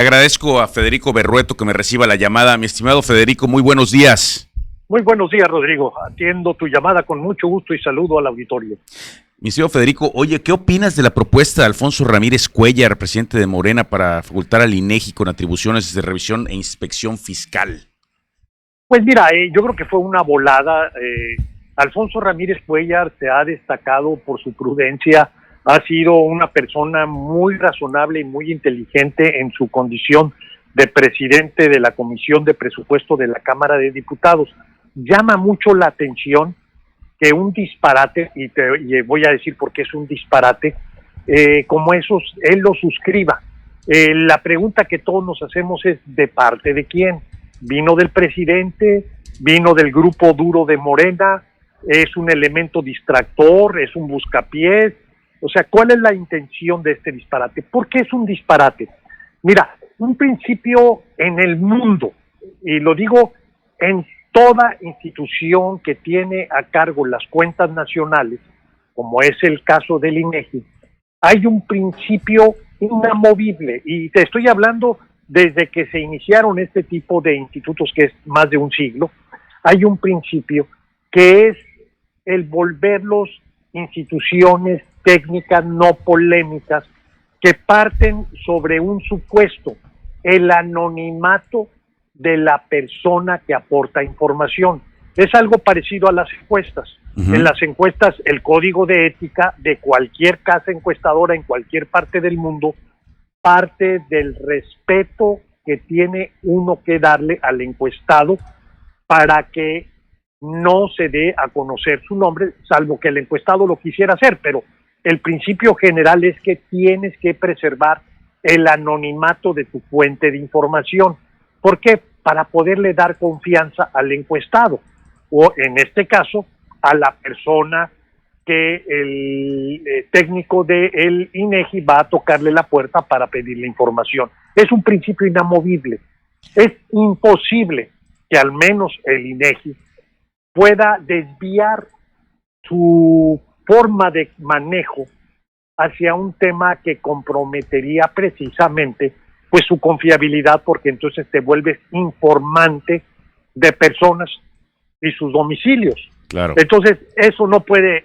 Agradezco a Federico Berrueto que me reciba la llamada. Mi estimado Federico, muy buenos días. Muy buenos días, Rodrigo. Atiendo tu llamada con mucho gusto y saludo al auditorio. Mi estimado Federico, oye, ¿qué opinas de la propuesta de Alfonso Ramírez Cuéllar, presidente de Morena, para facultar al INEGI con atribuciones de revisión e inspección fiscal? Pues mira, yo creo que fue una volada. Alfonso Ramírez Cuéllar se ha destacado por su prudencia, ha sido una persona muy razonable y muy inteligente en su condición de presidente de la Comisión de Presupuesto de la Cámara de Diputados. Llama mucho la atención que un disparate, y voy a decir por qué es un disparate, como esos, él lo suscriba. La pregunta que todos nos hacemos es, ¿de parte de quién? ¿Vino del presidente? ¿Vino del grupo duro de Morena? ¿Es un elemento distractor? ¿Es un buscapiés? O sea, ¿cuál es la intención de este disparate? ¿Por qué es un disparate? Mira, un principio en el mundo, y lo digo en toda institución que tiene a cargo las cuentas nacionales, como es el caso del INEGI, hay un principio inamovible, y te estoy hablando desde que se iniciaron este tipo de institutos, que es más de un siglo. Hay un principio que es el volverlos instituciones técnicas no polémicas que parten sobre un supuesto, el anonimato de la persona que aporta información. Es algo parecido a las encuestas. Uh-huh. En las encuestas, el código de ética de cualquier casa encuestadora en cualquier parte del mundo parte del respeto que tiene uno que darle al encuestado para que no se dé a conocer su nombre, salvo que el encuestado lo quisiera hacer, pero el principio general es que tienes que preservar el anonimato de tu fuente de información. ¿Por qué? Para poderle dar confianza al encuestado, o en este caso, a la persona que el técnico del INEGI va a tocarle la puerta para pedirle información. Es un principio inamovible. Es imposible que al menos el INEGI pueda desviar su forma de manejo hacia un tema que comprometería precisamente pues su confiabilidad, porque entonces te vuelves informante de personas y sus domicilios. Claro. Entonces eso no puede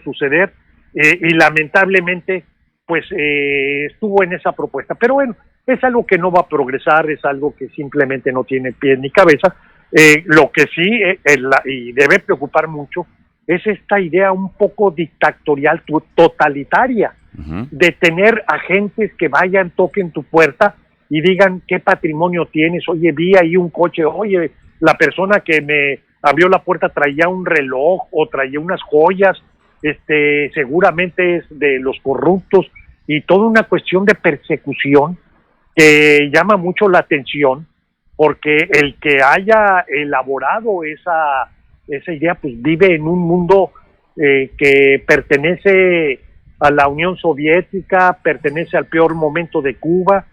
suceder, y lamentablemente pues estuvo en esa propuesta. Pero bueno, es algo que no va a progresar, es algo que simplemente no tiene pies ni cabeza. Lo que sí y debe preocupar mucho es esta idea un poco dictatorial, totalitaria, uh-huh, de tener agentes que vayan, toquen tu puerta y digan qué patrimonio tienes. Oye, vi ahí un coche, oye, la persona que me abrió la puerta traía un reloj o traía unas joyas, seguramente es de los corruptos, y toda una cuestión de persecución que llama mucho la atención, porque el que haya elaborado esa idea pues vive en un mundo que pertenece a la Unión Soviética, pertenece al peor momento de Cuba,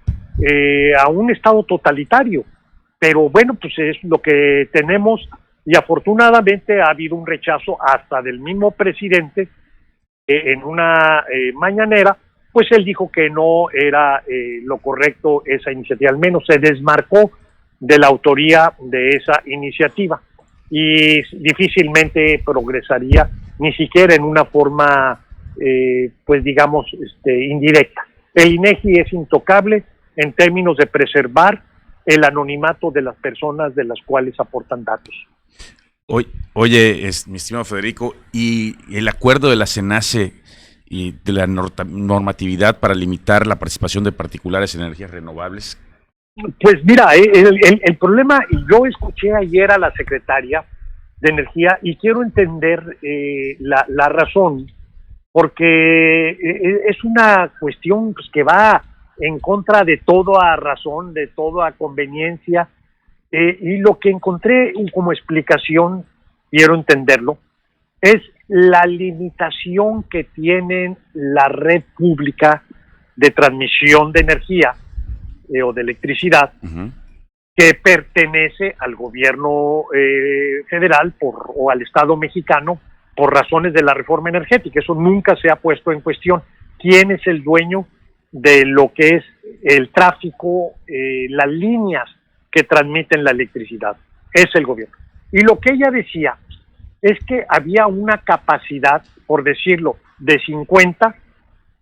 a un estado totalitario. Pero bueno, pues es lo que tenemos, y afortunadamente ha habido un rechazo hasta del mismo presidente. En una mañanera, pues él dijo que no era lo correcto esa iniciativa, al menos se desmarcó de la autoría de esa iniciativa, y difícilmente progresaría, ni siquiera en una forma, pues digamos, indirecta. El INEGI es intocable en términos de preservar el anonimato de las personas de las cuales aportan datos. Oye, mi estimado Federico, ¿y el acuerdo de la CENACE y de la normatividad para limitar la participación de particulares en energías renovables? Pues mira, el problema, y yo escuché ayer a la secretaria de Energía y quiero entender la razón, porque es una cuestión pues, que va en contra de toda razón, de toda conveniencia, y lo que encontré como explicación, quiero entenderlo, es la limitación que tiene la red pública de transmisión de energía o de electricidad, uh-huh, que pertenece al gobierno federal o al Estado mexicano por razones de la reforma energética. Eso nunca se ha puesto en cuestión. ¿Quién es el dueño de lo que es el tráfico, las líneas que transmiten la electricidad. Es el gobierno. Y lo que ella decía es que había una capacidad, por decirlo, de 50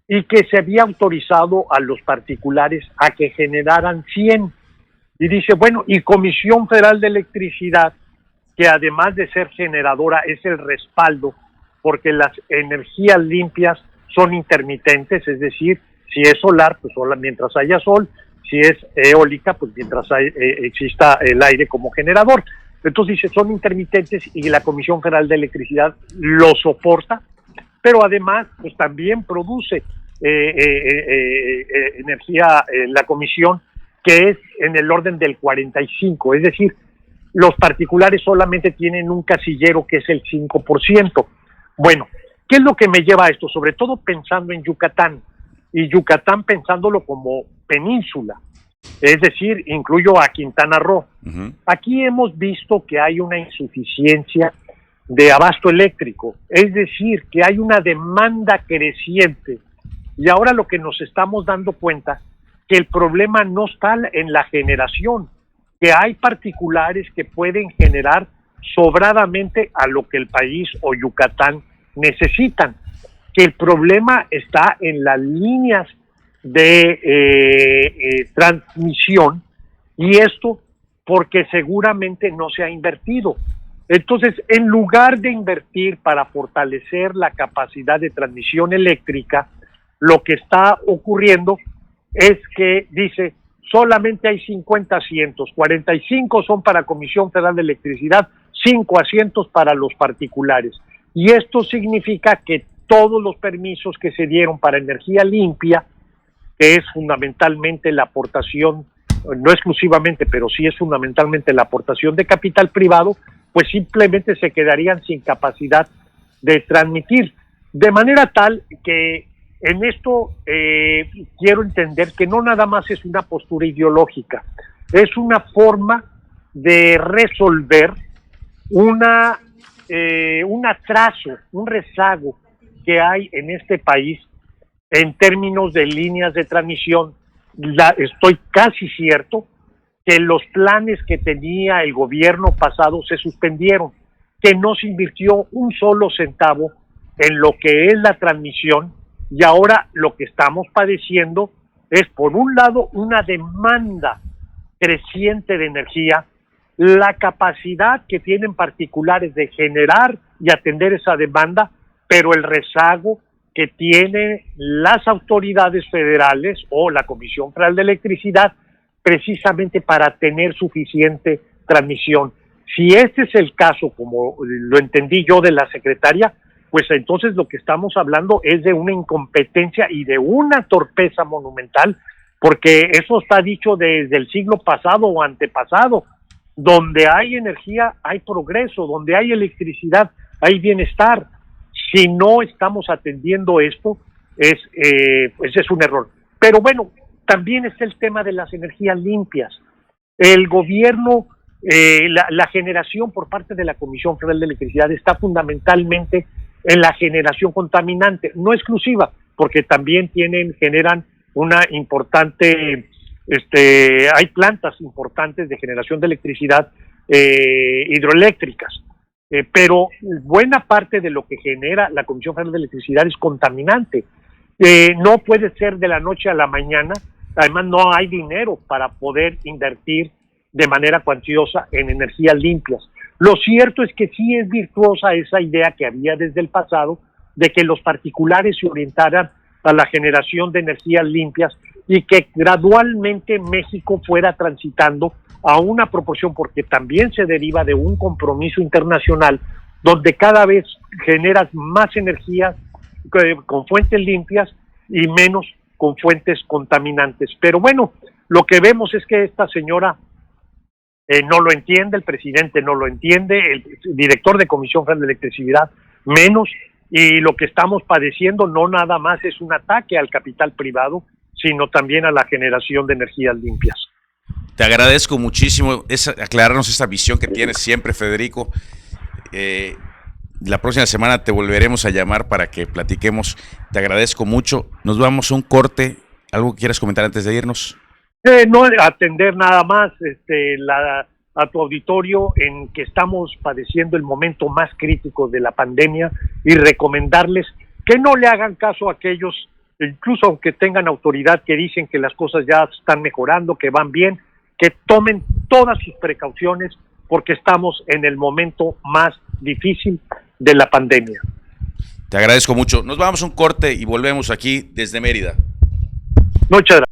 y que se había autorizado a los particulares a que generaran 100. Y dice, bueno, y Comisión Federal de Electricidad, que además de ser generadora es el respaldo, porque las energías limpias son intermitentes, es decir, si es solar, pues sola mientras haya sol, si es eólica, pues mientras exista el aire como generador. Entonces dice, son intermitentes y la Comisión Federal de Electricidad lo soporta, pero además pues también produce energía la comisión, que es en el orden del 45, es decir, los particulares solamente tienen un casillero que es el 5%. Bueno, ¿qué es lo que me lleva a esto? Sobre todo pensando en Yucatán, y Yucatán pensándolo como península, es decir, incluyo a Quintana Roo. Uh-huh. Aquí hemos visto que hay una insuficiencia de abasto eléctrico, es decir, que hay una demanda creciente, y ahora lo que nos estamos dando cuenta que el problema no está en la generación, que hay particulares que pueden generar sobradamente a lo que el país o Yucatán necesitan, que el problema está en las líneas de transmisión, y esto porque seguramente no se ha invertido. Entonces, en lugar de invertir para fortalecer la capacidad de transmisión eléctrica, lo que está ocurriendo es que dice, solamente hay 50 asientos, 45 son para Comisión Federal de Electricidad, 5 asientos para los particulares. Y esto significa que todos los permisos que se dieron para energía limpia, que es fundamentalmente la aportación, no exclusivamente, pero sí es fundamentalmente la aportación de capital privado, pues simplemente se quedarían sin capacidad de transmitir. De manera tal que en esto quiero entender que no nada más es una postura ideológica, es una forma de resolver un atraso, un rezago que hay en este país en términos de líneas de transmisión. Estoy casi cierto que los planes que tenía el gobierno pasado se suspendieron, que no se invirtió un solo centavo en lo que es la transmisión, y ahora lo que estamos padeciendo es, por un lado, una demanda creciente de energía, la capacidad que tienen particulares de generar y atender esa demanda, pero el rezago que tienen las autoridades federales o la Comisión Federal de Electricidad precisamente para tener suficiente transmisión. Si este es el caso, como lo entendí yo de la secretaria, pues entonces lo que estamos hablando es de una incompetencia y de una torpeza monumental, porque eso está dicho desde el siglo pasado o antepasado. Donde hay energía hay progreso, donde hay electricidad hay bienestar. Si no estamos atendiendo esto, pues es un error. Pero bueno, también es el tema de las energías limpias. El gobierno, la generación por parte de la Comisión Federal de Electricidad está fundamentalmente en la generación contaminante, no exclusiva, porque también generan una importante, hay plantas importantes de generación de electricidad hidroeléctricas, pero buena parte de lo que genera la Comisión Federal de Electricidad es contaminante. No puede ser de la noche a la mañana, además no hay dinero para poder invertir de manera cuantiosa en energías limpias. Lo cierto es que sí es virtuosa esa idea que había desde el pasado de que los particulares se orientaran a la generación de energías limpias y que gradualmente México fuera transitando a una proporción, porque también se deriva de un compromiso internacional donde cada vez generas más energía con fuentes limpias y menos con fuentes contaminantes. Pero bueno, lo que vemos es que esta señora no lo entiende, el presidente no lo entiende, el director de Comisión Federal de Electricidad menos, y lo que estamos padeciendo no nada más es un ataque al capital privado, sino también a la generación de energías limpias. Te agradezco muchísimo aclararnos esa visión que tienes siempre, Federico. La próxima semana te volveremos a llamar para que platiquemos. Te agradezco mucho. Nos vamos a un corte ¿Algo que quieras comentar antes de irnos? No atender nada más a tu auditorio en que estamos padeciendo el momento más crítico de la pandemia y recomendarles que no le hagan caso a aquellos, incluso aunque tengan autoridad, que dicen que las cosas ya están mejorando, que van bien, que tomen todas sus precauciones porque estamos en el momento más difícil de la pandemia. Te agradezco mucho. Nos vamos a un corte y volvemos aquí desde Mérida. Muchas gracias.